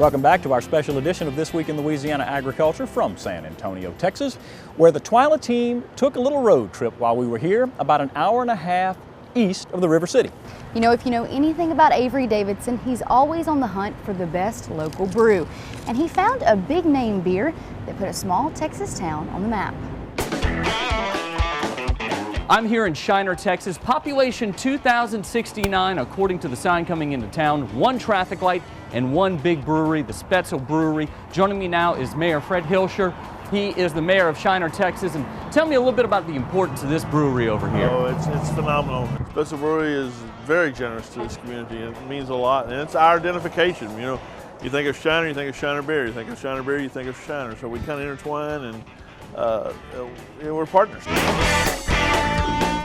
Welcome back to our special edition of This Week in Louisiana Agriculture from San Antonio, Texas, where the TWILA team took a little road trip while we were here, about an hour and a half east of the River City. You know, if you know anything about Avery Davidson, he's always on the hunt for the best local brew. And he found a big name beer that put a small Texas town on the map. I'm here in Shiner, Texas. Population 2,069 according to the sign coming into town. One traffic light and one big brewery, the Spetzel Brewery. Joining me now is Mayor Fred Hilscher. He is the mayor of Shiner, Texas. And tell me a little bit about the importance of this brewery over here. Oh, it's phenomenal. Spetzel Brewery is very generous to this community. It means a lot, and it's our identification. You know, you think of Shiner, you think of Shiner beer. You think of Shiner beer, you think of Shiner. So we kind of intertwine, and we're partners.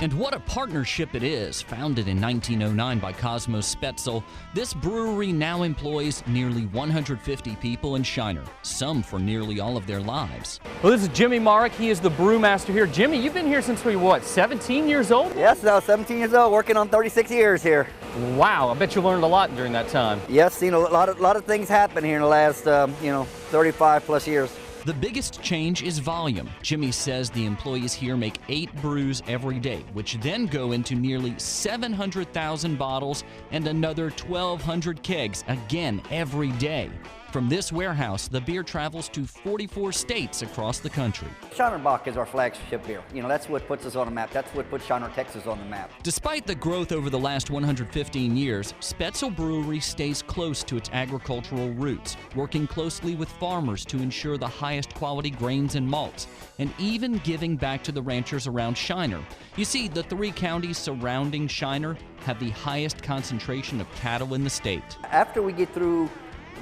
And what a partnership it is. Founded in 1909 by Cosmos Spetzel, this brewery now employs nearly 150 people in Shiner, some for nearly all of their lives. Well, this is Jimmy Marek. He is the brewmaster here. Jimmy, you've been here since we, what, 17 years old? Yes, I was 17 years old, working on 36 years here. Wow, I bet you learned a lot during that time. Yes, seen a lot of things happen here in the last, 35 plus years. The biggest change is volume. Jimmy says the employees here make 8 brews every day, which then go into nearly 700,000 bottles and another 1,200 kegs, again every day. From this warehouse, the beer travels to 44 states across the country. Shiner Bock is our flagship beer. You know, that's what puts us on the map. That's what puts Shiner, Texas on the map. Despite the growth over the last 115 years, Spetzel Brewery stays close to its agricultural roots, working closely with farmers to ensure the highest quality grains and malts, and even giving back to the ranchers around Shiner. You see, the 3 counties surrounding Shiner have the highest concentration of cattle in the state. After we get through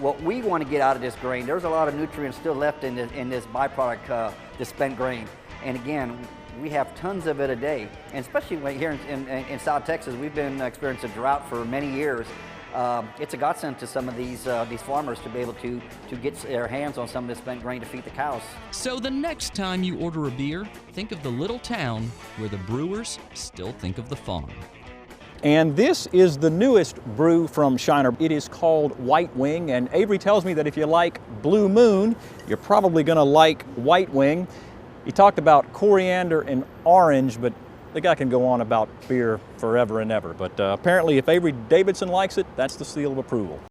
what we want to get out of this grain, there's a lot of nutrients still left in this byproduct, this spent grain. And again, we have tons of it a day. And especially here in South Texas, we've been experiencing a drought for many years. It's a godsend to some of these farmers to be able to get their hands on some of this spent grain to feed the cows. So the next time you order a beer, think of the little town where the brewers still think of the farm. And this is the newest brew from Shiner. It is called White Wing, and Avery tells me that if you like Blue Moon, you're probably going to like White Wing. He talked about coriander and orange, but the guy can go on about beer forever and ever. But apparently if Avery Davidson likes it, that's the seal of approval.